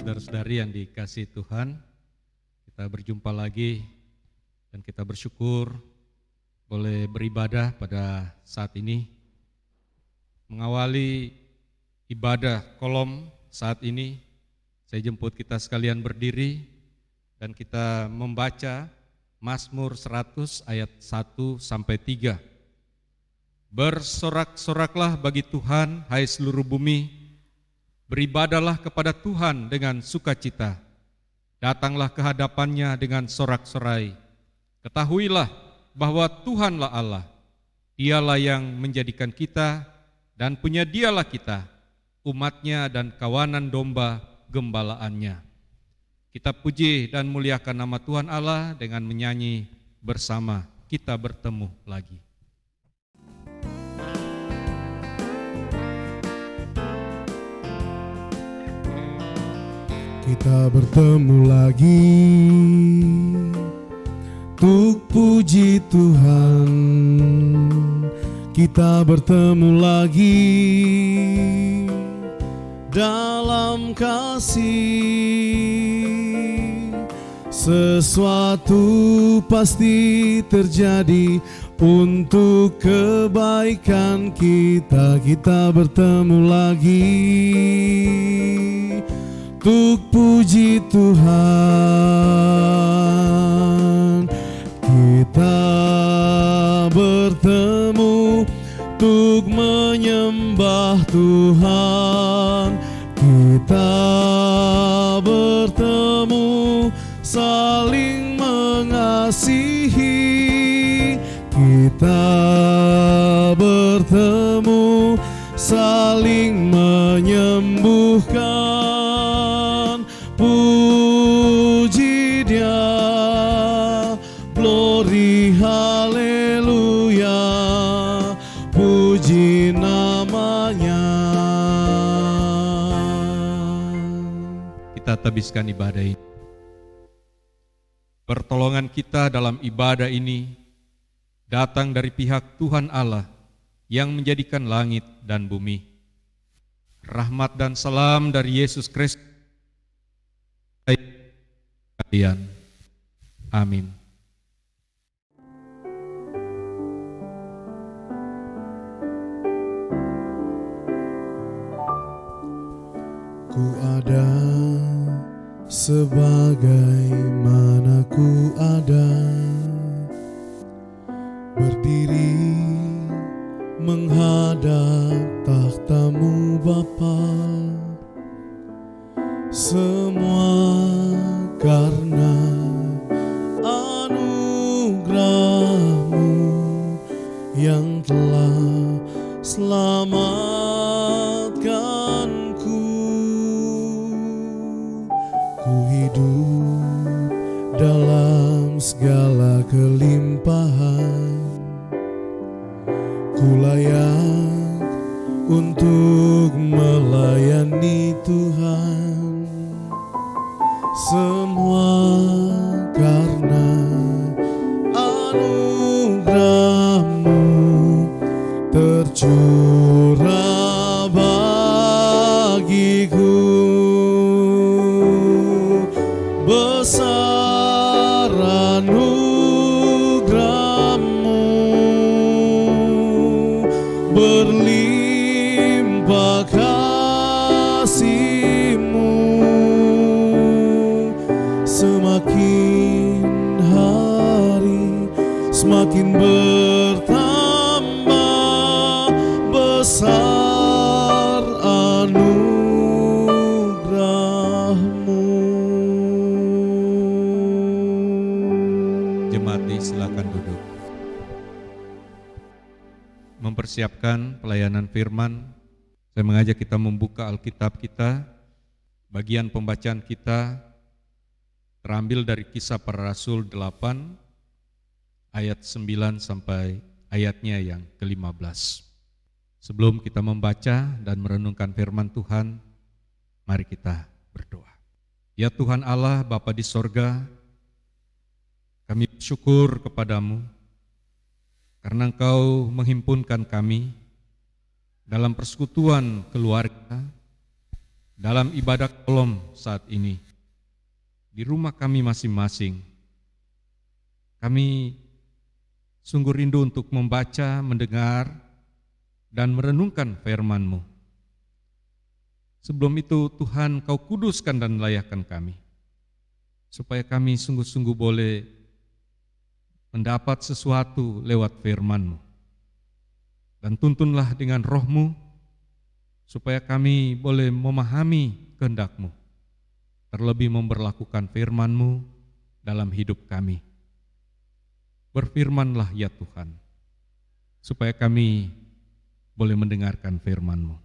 Saudara-saudari yang dikasihi Tuhan, kita berjumpa lagi dan kita bersyukur boleh beribadah pada saat ini. Mengawali ibadah kolom saat ini, saya jemput kita sekalian berdiri dan kita membaca Mazmur 100 ayat 1 sampai 3. Bersorak-soraklah bagi Tuhan, hai seluruh bumi. Beribadahlah kepada Tuhan dengan sukacita, datanglah ke hadapannya dengan sorak-sorai. Ketahuilah bahwa Tuhanlah Allah, Dialah yang menjadikan kita dan punya Dialah kita, umatnya dan kawanan domba gembalaannya. Kita puji dan muliakan nama Tuhan Allah dengan menyanyi bersama, kita bertemu lagi. Kita bertemu lagi untuk puji Tuhan. Kita bertemu lagi dalam kasih. Sesuatu pasti terjadi untuk kebaikan kita. Kita bertemu lagi untuk puji Tuhan. Kita bertemu untuk menyembah Tuhan. Kita bertemu saling mengasihi. Kita bertemu saling menyembuhkan. Puji Dia, glory haleluya, puji namanya. Kita tabiskan ibadah ini. Pertolongan kita dalam ibadah ini datang dari pihak Tuhan Allah yang menjadikan langit dan bumi. Rahmat dan salam dari Yesus Kristus kalian. Amin. Ku ada sebagaimana ku ada, berdiri menghadap takhta-Mu Bapa. Semua karena anugerah-Mu yang telah selamatkanku. Ku hidup dalam segala kelimpahan, ku layak untuk melayani Tuhan. semua karena anugerah-Mu tercurah bagiku. Besar anugerah-Mu, berlimpah kasih-Mu, semakin hari semakin bertambah besar anugerah-Mu. Jemaat, silakan duduk. Mempersiapkan pelayanan firman, saya mengajak kita membuka Alkitab kita. Bagian pembacaan kita terambil dari Kisah Para Rasul 8 ayat 9 sampai ayatnya yang ke-15. Sebelum kita membaca dan merenungkan firman Tuhan, mari kita berdoa. Ya Tuhan Allah, Bapa di sorga, kami bersyukur kepadamu karena Engkau menghimpunkan kami dalam persekutuan keluarga, dalam ibadah kolom saat ini, di rumah kami masing-masing. Kami sungguh rindu untuk membaca, mendengar, dan merenungkan firman-Mu. Sebelum itu Tuhan, Kau kuduskan dan layakkan kami, supaya kami sungguh-sungguh boleh mendapat sesuatu lewat firman-Mu. Dan tuntunlah dengan Roh-Mu, supaya kami boleh memahami kehendak-Mu, terlebih memberlakukan firman-Mu dalam hidup kami. Berfirmanlah ya Tuhan, supaya kami boleh mendengarkan firman-Mu.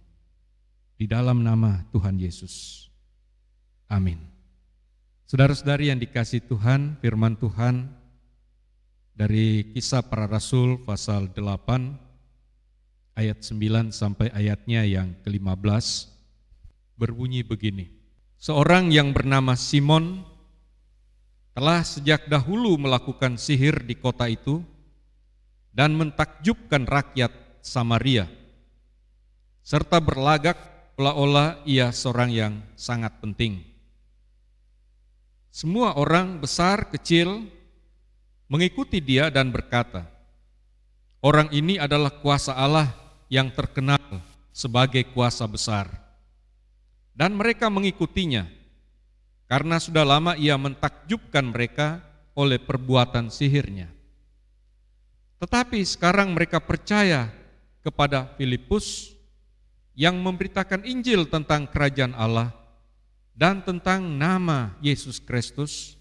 Di dalam nama Tuhan Yesus. Amin. Saudara-saudari yang dikasihi Tuhan, firman Tuhan dari Kisah Para Rasul pasal 8 ayat 9 sampai ayatnya yang ke-15 berbunyi begini. Seorang yang bernama Simon telah sejak dahulu melakukan sihir di kota itu dan mentakjubkan rakyat Samaria, serta berlagak seolah-olah ia seorang yang sangat penting. Semua orang besar kecil mengikuti dia dan berkata, orang ini adalah kuasa Allah yang terkenal sebagai kuasa besar. Dan mereka mengikutinya, karena sudah lama ia mentakjubkan mereka oleh perbuatan sihirnya. Tetapi sekarang mereka percaya kepada Filipus yang memberitakan Injil tentang kerajaan Allah dan tentang nama Yesus Kristus,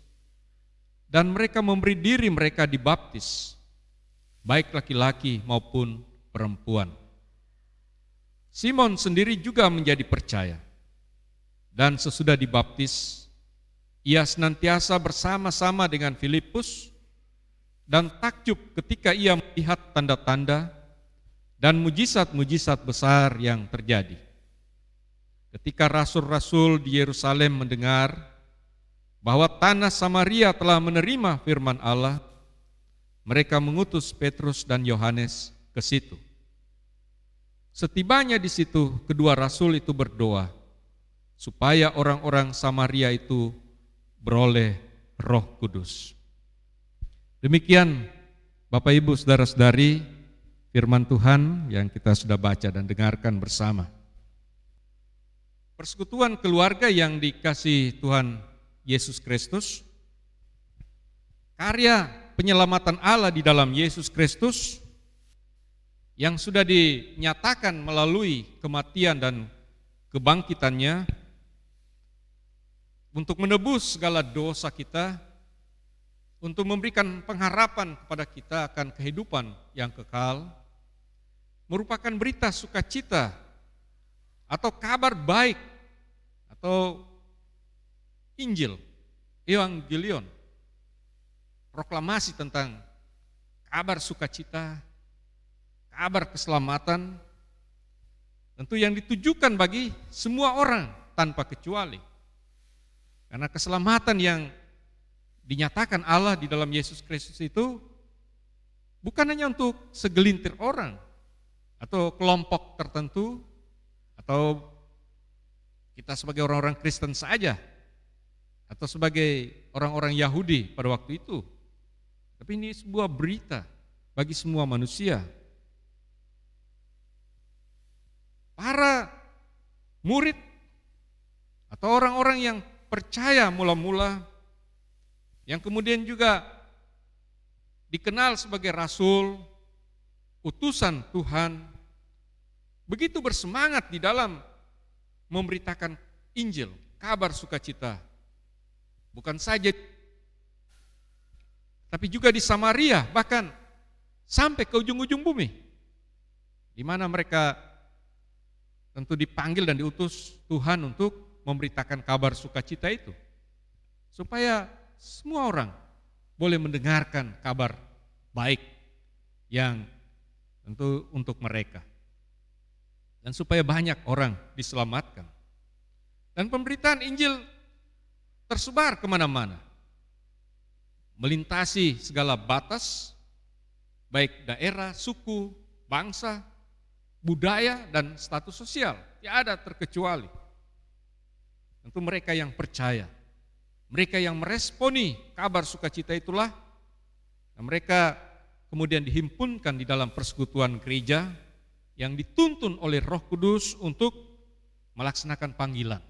dan mereka memberi diri mereka dibaptis, baik laki-laki maupun perempuan. Simon sendiri juga menjadi percaya, dan sesudah dibaptis, ia senantiasa bersama-sama dengan Filipus dan takjub ketika ia melihat tanda-tanda dan mujizat-mujizat besar yang terjadi. Ketika rasul-rasul di Yerusalem mendengar bahwa tanah Samaria telah menerima firman Allah, mereka mengutus Petrus dan Yohanes ke situ. Setibanya di situ, kedua rasul itu berdoa supaya orang-orang Samaria itu beroleh Roh Kudus. Demikian Bapak Ibu saudara-saudari, firman Tuhan yang kita sudah baca dan dengarkan bersama. Persekutuan keluarga yang dikasihi Tuhan Yesus Kristus, karya penyelamatan Allah di dalam Yesus Kristus yang sudah dinyatakan melalui kematian dan kebangkitannya untuk menebus segala dosa kita, untuk memberikan pengharapan kepada kita akan kehidupan yang kekal, merupakan berita sukacita atau kabar baik atau Injil, Evangelion, proklamasi tentang kabar sukacita, kabar keselamatan, tentu yang ditujukan bagi semua orang tanpa kecuali. Karena keselamatan yang dinyatakan Allah di dalam Yesus Kristus itu bukan hanya untuk segelintir orang atau kelompok tertentu atau kita sebagai orang-orang Kristen saja atau sebagai orang-orang Yahudi pada waktu itu. Tapi ini sebuah berita bagi semua manusia. Para murid atau orang-orang yang percaya mula-mula, yang kemudian juga dikenal sebagai rasul, utusan Tuhan, begitu bersemangat di dalam memberitakan Injil, kabar sukacita. Bukan saja, tapi juga di Samaria, bahkan sampai ke ujung-ujung bumi, di mana mereka tentu dipanggil dan diutus Tuhan untuk memberitakan kabar sukacita itu, supaya semua orang boleh mendengarkan kabar baik yang tentu untuk mereka, dan supaya banyak orang diselamatkan. Dan pemberitaan Injil tersebar kemana-mana, melintasi segala batas, baik daerah, suku, bangsa, budaya, dan status sosial, tiada terkecuali. Tentu mereka yang percaya, mereka yang meresponi kabar sukacita itulah, dan mereka kemudian dihimpunkan di dalam persekutuan gereja yang dituntun oleh Roh Kudus untuk melaksanakan panggilan,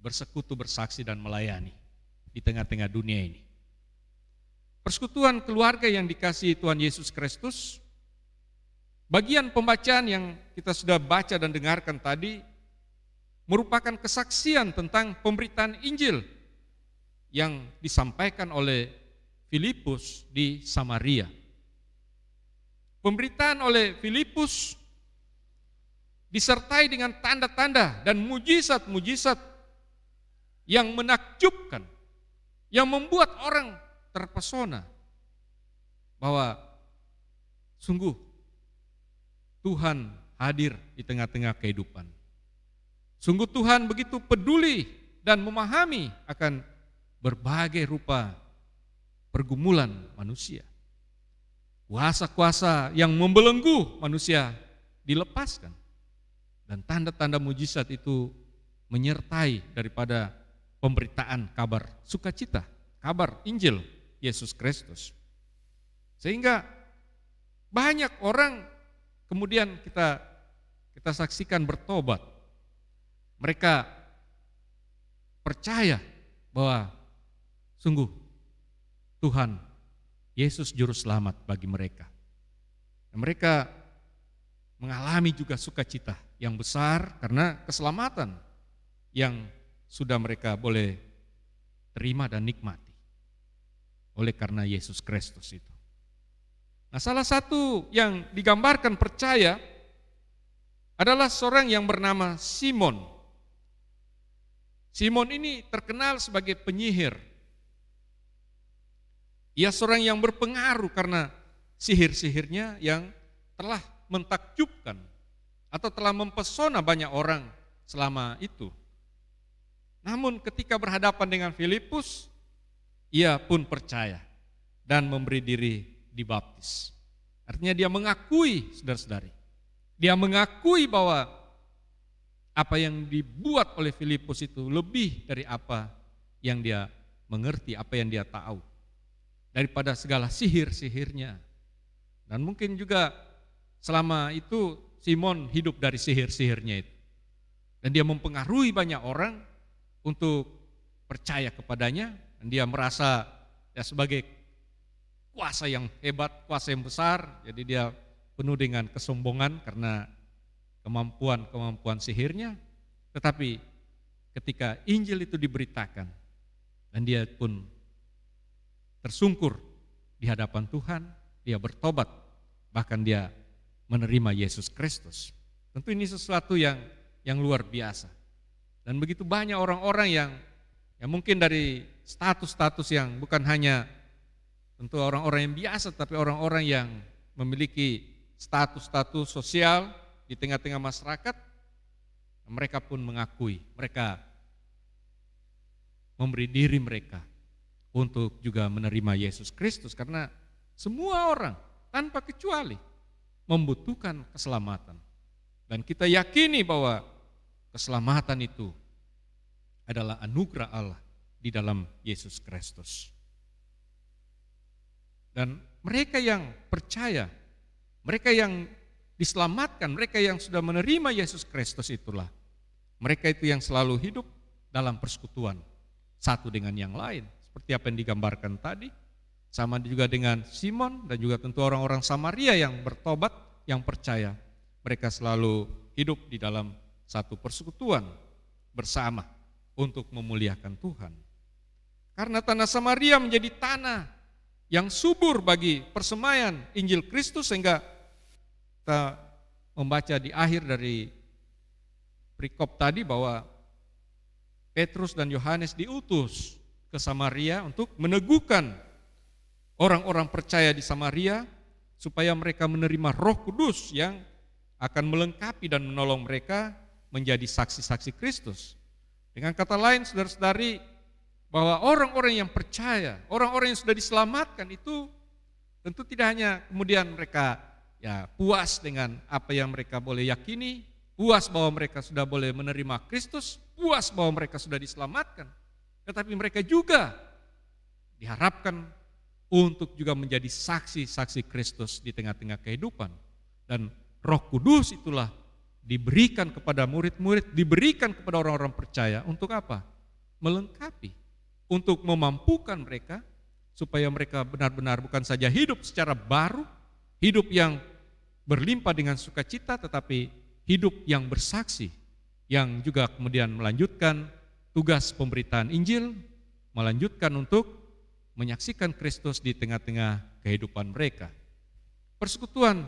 bersekutu, bersaksi, dan melayani di tengah-tengah dunia ini. Persekutuan keluarga yang dikasihi Tuhan Yesus Kristus, bagian pembacaan yang kita sudah baca dan dengarkan tadi merupakan kesaksian tentang pemberitaan Injil yang disampaikan oleh Filipus di Samaria. Pemberitaan oleh Filipus disertai dengan tanda-tanda dan mujizat-mujizat yang menakjubkan, yang membuat orang terpesona bahwa sungguh Tuhan hadir di tengah-tengah kehidupan. Sungguh Tuhan begitu peduli dan memahami akan berbagai rupa pergumulan manusia. Kuasa-kuasa yang membelenggu manusia dilepaskan. Dan tanda-tanda mujizat itu menyertai daripada pemberitaan kabar sukacita, kabar Injil Yesus Kristus. Sehingga banyak orang kemudian kita saksikan bertobat. Mereka percaya bahwa sungguh Tuhan Yesus juru selamat bagi mereka. Dan mereka mengalami juga sukacita yang besar karena keselamatan yang sudah mereka boleh terima dan nikmati oleh karena Yesus Kristus itu. Nah, salah satu yang digambarkan percaya adalah seorang yang bernama Simon. Simon ini terkenal sebagai penyihir. Ia seorang yang berpengaruh karena sihir-sihirnya yang telah mentakjubkan atau telah mempesona banyak orang selama itu. Namun ketika berhadapan dengan Filipus, ia pun percaya dan memberi diri dibaptis. Artinya dia mengakui, saudara-saudari, dia mengakui bahwa apa yang dibuat oleh Filipus itu lebih dari apa yang dia mengerti, apa yang dia tahu. Daripada segala sihir-sihirnya. Dan mungkin juga selama itu Simon hidup dari sihir-sihirnya itu. Dan dia mempengaruhi banyak orang untuk percaya kepadanya. Dan dia merasa ya sebagai kuasa yang hebat, kuasa yang besar. Jadi dia penuh dengan kesombongan karena kemampuan sihirnya. Tetapi ketika Injil itu diberitakan dan dia pun tersungkur di hadapan Tuhan, dia bertobat, bahkan dia menerima Yesus Kristus. Tentu ini sesuatu yang luar biasa. Dan begitu banyak orang-orang yang mungkin dari status-status yang bukan hanya tentu orang-orang yang biasa, tapi orang-orang yang memiliki status-status sosial di tengah-tengah masyarakat, mereka pun mengakui, mereka memberi diri mereka untuk juga menerima Yesus Kristus, karena semua orang tanpa kecuali membutuhkan keselamatan. Dan kita yakini bahwa keselamatan itu adalah anugerah Allah di dalam Yesus Kristus. Dan mereka yang percaya, mereka yang diselamatkan, mereka yang sudah menerima Yesus Kristus itulah, mereka itu yang selalu hidup dalam persekutuan satu dengan yang lain. Seperti apa yang digambarkan tadi, sama juga dengan Simon dan juga tentu orang-orang Samaria yang bertobat, yang percaya. Mereka selalu hidup di dalam satu persekutuan bersama untuk memuliakan Tuhan. Karena tanah Samaria menjadi tanah yang subur bagi persemaian Injil Kristus, sehingga kita membaca di akhir dari perikop tadi bahwa Petrus dan Yohanes diutus ke Samaria untuk meneguhkan orang-orang percaya di Samaria supaya mereka menerima Roh Kudus yang akan melengkapi dan menolong mereka menjadi saksi-saksi Kristus. Dengan kata lain, saudara-saudari, bahwa orang-orang yang percaya, orang-orang yang sudah diselamatkan itu tentu tidak hanya kemudian mereka puas dengan apa yang mereka boleh yakini, puas bahwa mereka sudah boleh menerima Kristus, puas bahwa mereka sudah diselamatkan, tetapi mereka juga diharapkan untuk juga menjadi saksi-saksi Kristus di tengah-tengah kehidupan. Dan Roh Kudus itulah diberikan kepada murid-murid, diberikan kepada orang-orang percaya untuk apa? Melengkapi, untuk memampukan mereka supaya mereka benar-benar bukan saja hidup secara baru, hidup yang berlimpah dengan sukacita, tetapi hidup yang bersaksi, yang juga kemudian melanjutkan tugas pemberitaan Injil, melanjutkan untuk menyaksikan Kristus di tengah-tengah kehidupan mereka. Persekutuan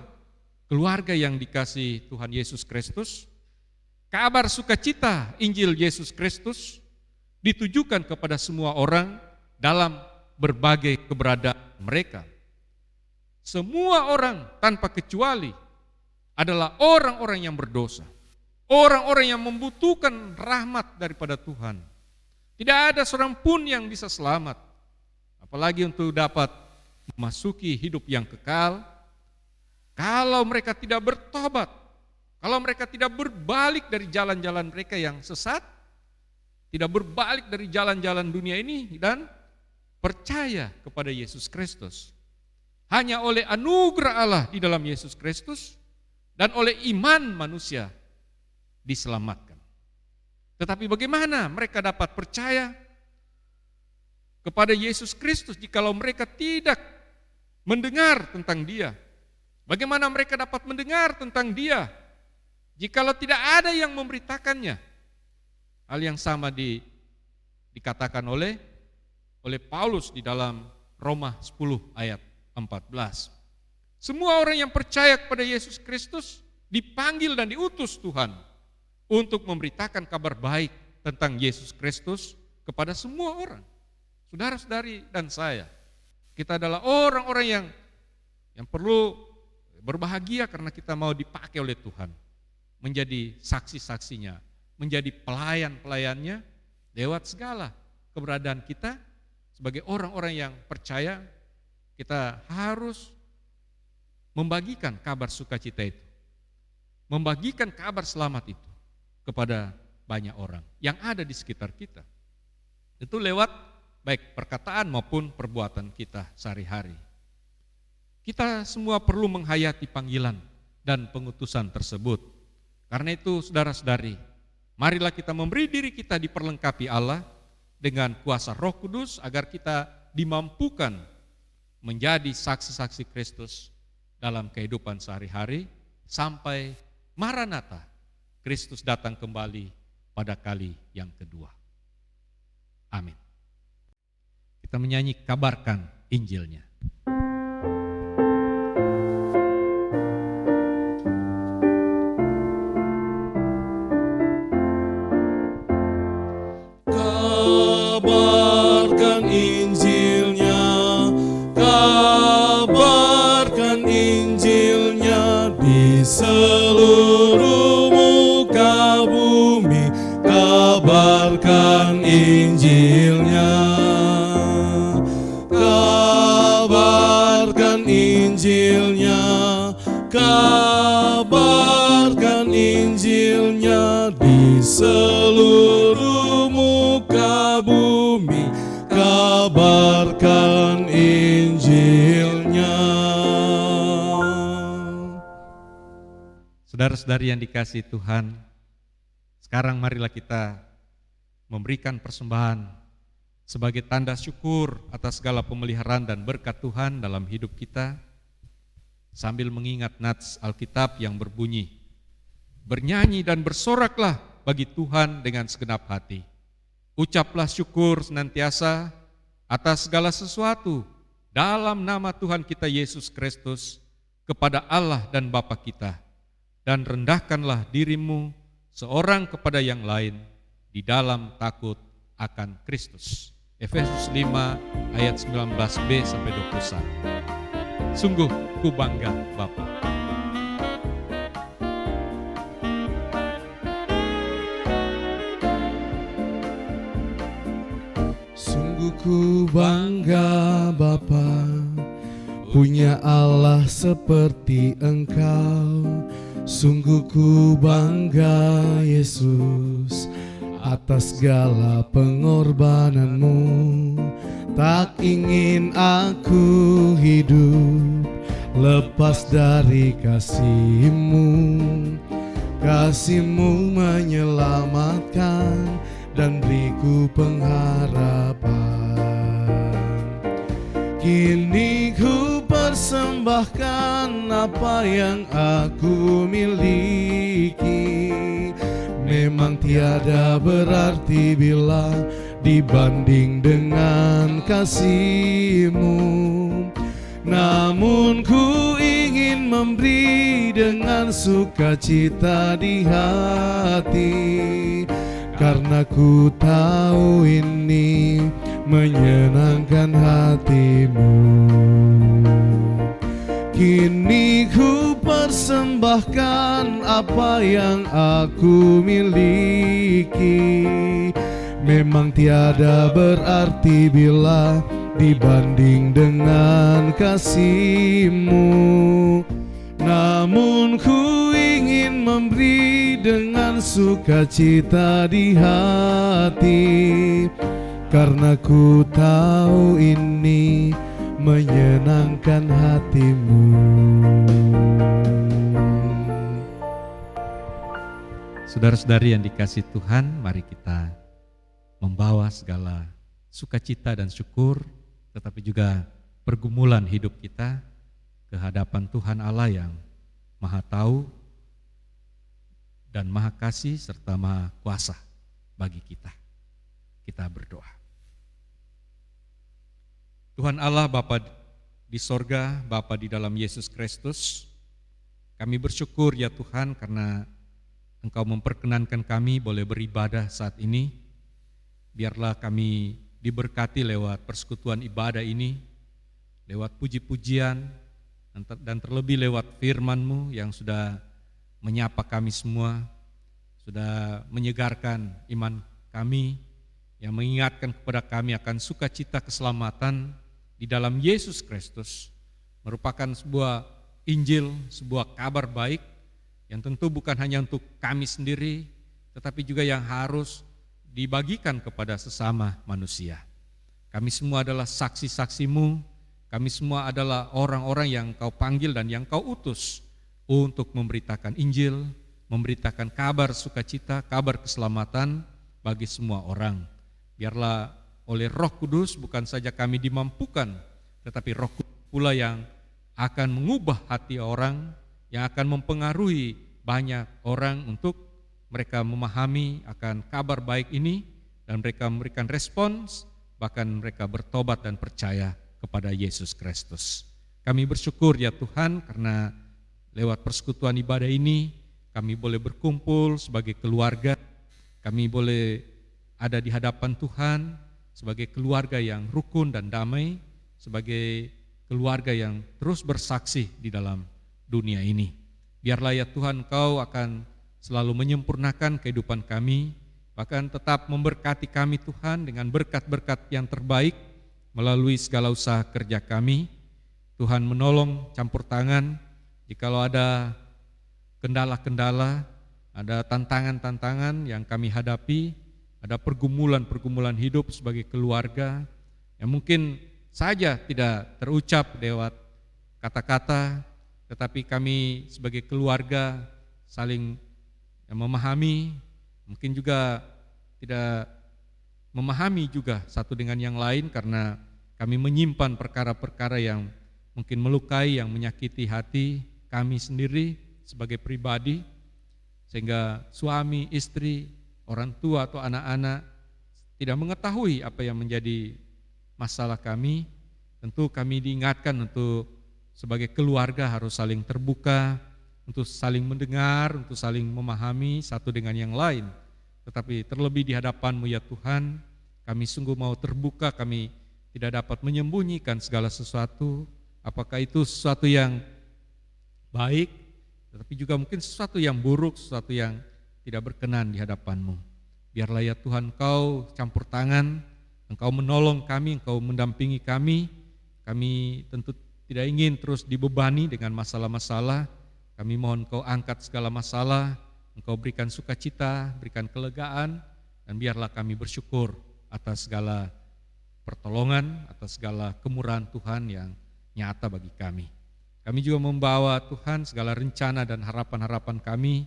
keluarga yang dikasihi Tuhan Yesus Kristus, kabar sukacita Injil Yesus Kristus ditujukan kepada semua orang dalam berbagai keberadaan mereka. Semua orang tanpa kecuali adalah orang-orang yang berdosa, orang-orang yang membutuhkan rahmat daripada Tuhan. Tidak ada seorang pun yang bisa selamat, apalagi untuk dapat memasuki hidup yang kekal, kalau mereka tidak bertobat, kalau mereka tidak berbalik dari jalan-jalan mereka yang sesat, tidak berbalik dari jalan-jalan dunia ini dan percaya kepada Yesus Kristus. Hanya oleh anugerah Allah di dalam Yesus Kristus dan oleh iman manusia diselamatkan. Tetapi bagaimana mereka dapat percaya kepada Yesus Kristus jikalau mereka tidak mendengar tentang Dia? Bagaimana mereka dapat mendengar tentang Dia jikalau tidak ada yang memberitakannya? Hal yang sama dikatakan oleh Paulus di dalam Roma 10 ayat 14. Semua orang yang percaya kepada Yesus Kristus dipanggil dan diutus Tuhan untuk memberitakan kabar baik tentang Yesus Kristus kepada semua orang. Saudara-saudari dan saya, kita adalah orang-orang yang perlu berbahagia karena kita mau dipakai oleh Tuhan menjadi saksi-saksinya, menjadi pelayan-pelayannya lewat segala keberadaan kita sebagai orang-orang yang percaya. Kita harus membagikan kabar sukacita itu, membagikan kabar selamat itu kepada banyak orang yang ada di sekitar kita. Itu lewat baik perkataan maupun perbuatan kita sehari-hari. Kita semua perlu menghayati panggilan dan pengutusan tersebut. Karena itu saudara-saudari, marilah kita memberi diri kita diperlengkapi Allah dengan kuasa Roh Kudus agar kita dimampukan menjadi saksi-saksi Kristus dalam kehidupan sehari-hari sampai Maranatha, Kristus datang kembali pada kali yang kedua. Amin. Kita menyanyi kabarkan Injilnya. Kabarkan Injilnya, kabarkan Injilnya di seluruh muka bumi. Kabarkan Injilnya. Kabarkan Injilnya di seluruh muka bumi. Kabarkan Injilnya. Saudara-saudari yang dikasihi Tuhan, sekarang marilah kita memberikan persembahan sebagai tanda syukur atas segala pemeliharaan dan berkat Tuhan dalam hidup kita, sambil mengingat nats Alkitab yang berbunyi, bernyanyi dan bersoraklah bagi Tuhan dengan segenap hati. Ucaplah syukur senantiasa atas segala sesuatu dalam nama Tuhan kita Yesus Kristus kepada Allah dan Bapa kita, dan rendahkanlah dirimu seorang kepada yang lain di dalam takut akan Kristus. Efesus 5 ayat 19b sampai 21. Sungguh ku bangga Bapa. Sungguh ku bangga Bapa, punya Allah seperti Engkau. Sungguh ku bangga Yesus atas segala pengorbananmu. Tak ingin aku hidup lepas dari kasih-Mu. Kasih-Mu menyelamatkan dan beriku pengharapan. Kini ku persembahkan apa yang aku miliki. Memang tiada berarti bila dibanding dengan kasih-Mu. Namun ku ingin memberi dengan sukacita di hati, karena ku tahu ini menyenangkan hati-Mu. Kini ku persembahkan apa yang aku miliki. Memang tiada berarti bila dibanding dengan kasih-Mu. Namun ku ingin memberi dengan sukacita di hati, karena ku tahu ini menyenangkan hati-Mu. Saudara-saudari yang dikasihi Tuhan, mari kita membawa segala sukacita dan syukur, tetapi juga pergumulan hidup kita ke hadapan Tuhan Allah yang Maha Tahu dan Maha Kasih serta Maha Kuasa bagi kita. Kita berdoa. Tuhan Allah, Bapa di sorga, Bapa di dalam Yesus Kristus, kami bersyukur ya Tuhan karena Engkau memperkenankan kami boleh beribadah saat ini. Biarlah kami diberkati lewat persekutuan ibadah ini, lewat puji-pujian, dan terlebih lewat firman-Mu yang sudah menyapa kami semua, sudah menyegarkan iman kami, yang mengingatkan kepada kami akan sukacita keselamatan di dalam Yesus Kristus, merupakan sebuah Injil, sebuah kabar baik yang tentu bukan hanya untuk kami sendiri, tetapi juga yang harus dibagikan kepada sesama manusia. Kami semua adalah saksi-saksi-Mu, kami semua adalah orang-orang yang Kau panggil dan yang Kau utus untuk memberitakan Injil, memberitakan kabar sukacita, kabar keselamatan bagi semua orang. Biarlah oleh Roh Kudus bukan saja kami dimampukan, tetapi Roh Kudus pula yang akan mengubah hati orang, yang akan mempengaruhi banyak orang untuk mereka memahami akan kabar baik ini dan mereka memberikan respons, bahkan mereka bertobat dan percaya kepada Yesus Kristus. Kami bersyukur ya Tuhan karena lewat persekutuan ibadah ini kami boleh berkumpul sebagai keluarga, kami boleh ada di hadapan Tuhan sebagai keluarga yang rukun dan damai, sebagai keluarga yang terus bersaksi di dalam dunia ini. Biarlah ya Tuhan Kau akan selalu menyempurnakan kehidupan kami, bahkan tetap memberkati kami Tuhan dengan berkat-berkat yang terbaik melalui segala usaha kerja kami. Tuhan menolong campur tangan jikalau ada kendala-kendala, ada tantangan-tantangan yang kami hadapi, ada pergumulan-pergumulan hidup sebagai keluarga yang mungkin saja tidak terucap lewat kata-kata, tetapi kami sebagai keluarga saling memahami, mungkin juga tidak memahami juga satu dengan yang lain karena kami menyimpan perkara-perkara yang mungkin melukai, yang menyakiti hati kami sendiri sebagai pribadi, sehingga suami, istri, orang tua atau anak-anak tidak mengetahui apa yang menjadi masalah kami. Tentu kami diingatkan untuk sebagai keluarga harus saling terbuka, untuk saling mendengar, untuk saling memahami satu dengan yang lain. Tetapi terlebih di hadapan-Mu ya Tuhan, kami sungguh mau terbuka, kami tidak dapat menyembunyikan segala sesuatu, apakah itu sesuatu yang baik, tetapi juga mungkin sesuatu yang buruk, sesuatu yang tidak berkenan di hadapan-Mu. Biarlah ya Tuhan Engkau campur tangan, Engkau menolong kami, Engkau mendampingi kami tentu tidak ingin terus dibebani dengan masalah-masalah, kami mohon Engkau angkat segala masalah, Engkau berikan sukacita, berikan kelegaan, dan biarlah kami bersyukur atas segala pertolongan, atas segala kemurahan Tuhan yang nyata bagi kami. Kami juga membawa Tuhan segala rencana dan harapan-harapan kami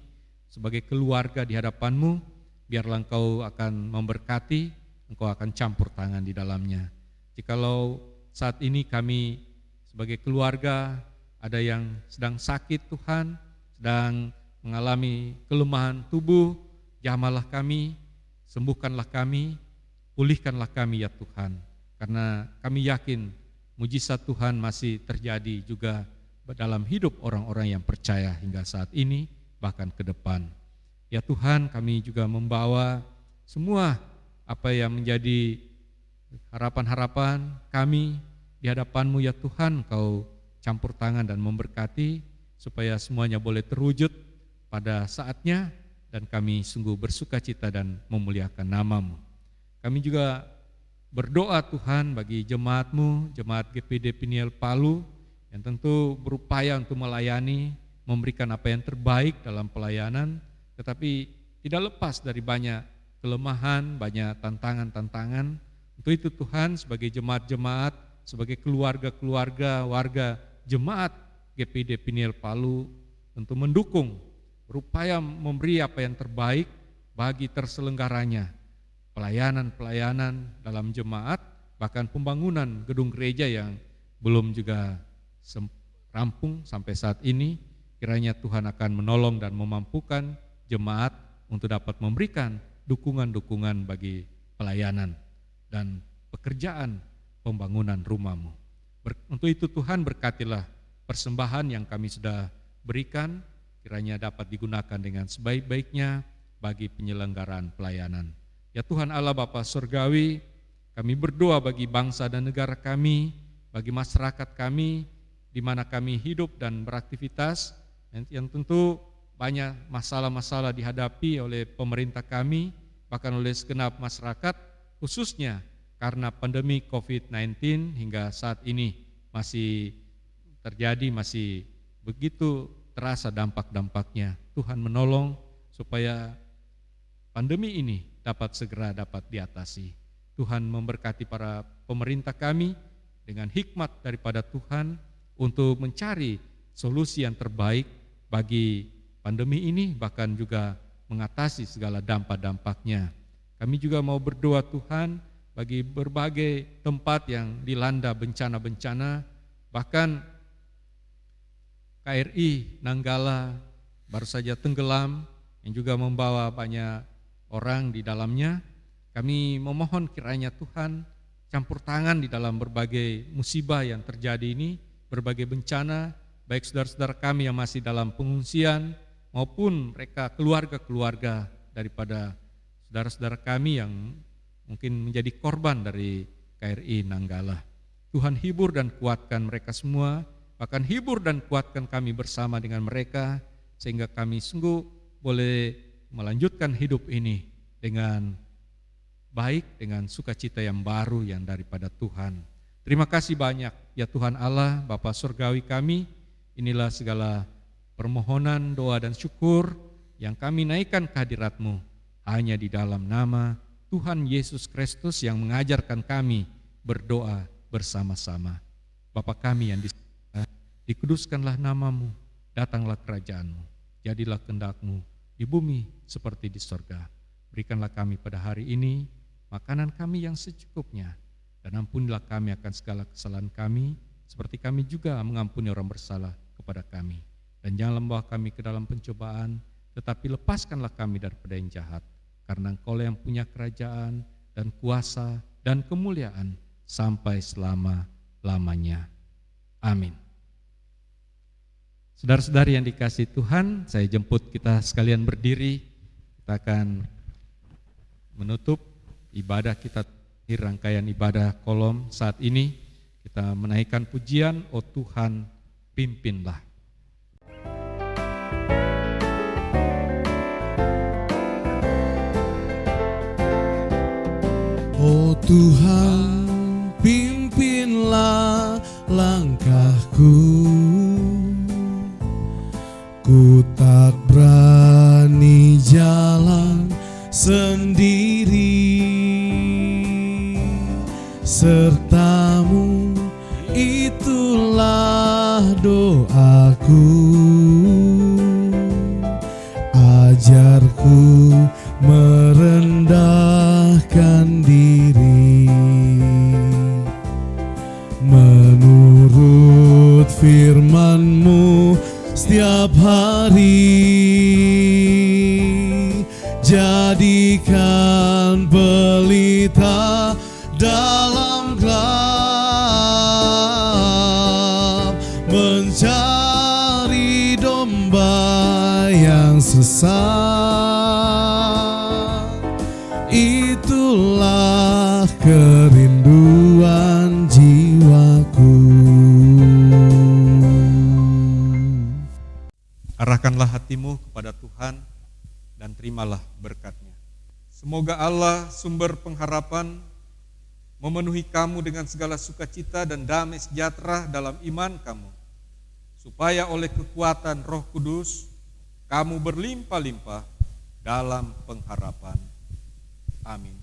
sebagai keluarga di hadapan-Mu, biarlah Engkau akan memberkati, Engkau akan campur tangan di dalamnya. Jikalau saat ini kami sebagai keluarga ada yang sedang sakit Tuhan, sedang mengalami kelemahan tubuh, jamahlah kami, sembuhkanlah kami, pulihkanlah kami ya Tuhan. Karena kami yakin mujizat Tuhan masih terjadi juga dalam hidup orang-orang yang percaya hingga saat ini, bahkan ke depan. Ya Tuhan, kami juga membawa semua apa yang menjadi harapan-harapan kami di hadapan-Mu ya Tuhan, Engkau campur tangan dan memberkati supaya semuanya boleh terwujud pada saatnya, dan kami sungguh bersuka cita dan memuliakan nama-Mu. Kami juga berdoa Tuhan bagi jemaat-Mu, jemaat GPD Peniel Palu yang tentu berupaya untuk melayani, memberikan apa yang terbaik dalam pelayanan, tetapi tidak lepas dari banyak kelemahan, banyak tantangan-tantangan. Untuk itu Tuhan, sebagai jemaat-jemaat, sebagai keluarga-keluarga, warga jemaat GPD Peniel Palu, tentu mendukung, berupaya memberi apa yang terbaik bagi terselenggaranya pelayanan-pelayanan dalam jemaat, bahkan pembangunan gedung gereja yang belum juga rampung sampai saat ini. Kiranya Tuhan akan menolong dan memampukan jemaat untuk dapat memberikan dukungan-dukungan bagi pelayanan dan pekerjaan pembangunan rumah-Mu. Untuk itu Tuhan, berkatilah persembahan yang kami sudah berikan, kiranya dapat digunakan dengan sebaik-baiknya bagi penyelenggaraan pelayanan. Ya Tuhan Allah Bapa Surgawi, kami berdoa bagi bangsa dan negara kami, bagi masyarakat kami, di mana kami hidup dan beraktivitas, yang tentu banyak masalah-masalah dihadapi oleh pemerintah kami, bahkan oleh segenap masyarakat, khususnya karena pandemi COVID-19 hingga saat ini masih terjadi, masih begitu terasa dampak-dampaknya. Tuhan menolong supaya pandemi ini segera dapat diatasi. Tuhan memberkati para pemerintah kami dengan hikmat daripada Tuhan untuk mencari solusi yang terbaik bagi pandemi ini, bahkan juga mengatasi segala dampak-dampaknya. Kami juga mau berdoa Tuhan bagi berbagai tempat yang dilanda bencana-bencana, bahkan KRI Nanggala baru saja tenggelam yang juga membawa banyak orang di dalamnya. Kami memohon kiranya Tuhan campur tangan di dalam berbagai musibah yang terjadi ini, berbagai bencana, baik saudara-saudara kami yang masih dalam pengungsian maupun mereka keluarga-keluarga daripada saudara-saudara kami yang mungkin menjadi korban dari KRI Nanggala. Tuhan hibur dan kuatkan mereka semua, bahkan hibur dan kuatkan kami bersama dengan mereka, sehingga kami sungguh boleh melanjutkan hidup ini dengan baik, dengan sukacita yang baru yang daripada Tuhan. Terima kasih banyak ya Tuhan Allah, Bapa Surgawi kami. Inilah segala permohonan, doa dan syukur yang kami naikkan ke hadirat-Mu hanya di dalam nama Tuhan Yesus Kristus yang mengajarkan kami berdoa bersama-sama. Bapa kami yang di surga, dikuduskanlah nama-Mu, datanglah kerajaan-Mu, jadilah kehendak-Mu di bumi seperti di sorga. Berikanlah kami pada hari ini makanan kami yang secukupnya, dan ampunilah kami akan segala kesalahan kami, seperti kami juga mengampuni orang bersalah kepada kami. Dan janganlah membawa kami ke dalam pencobaan, tetapi lepaskanlah kami daripada yang jahat, karena Engkau yang punya kerajaan dan kuasa dan kemuliaan sampai selama-lamanya. Amin. Saudara-saudari yang dikasihi Tuhan, saya jemput kita sekalian berdiri. Kita akan menutup ibadah kita di rangkaian ibadah kolom saat ini. Kita menaikkan pujian, "Oh Tuhan, pimpinlah." Oh Tuhan, pimpinlah langkahku. Ku tak berani jalan sendiri, serta-Mu itulah doaku. Ajarku merendahkan diri, menurut firman-Mu setiap hari. Jadikan pelita dalam gelap, mencari domba yang sesat. Itulah kerinduan jiwaku. Arahkanlah hatimu kepada Tuhan dan terimalah berkat-Nya. Semoga Allah sumber pengharapan memenuhi kamu dengan segala sukacita dan damai sejahtera dalam iman kamu, supaya oleh kekuatan Roh Kudus kamu berlimpah-limpah dalam pengharapan. Amin.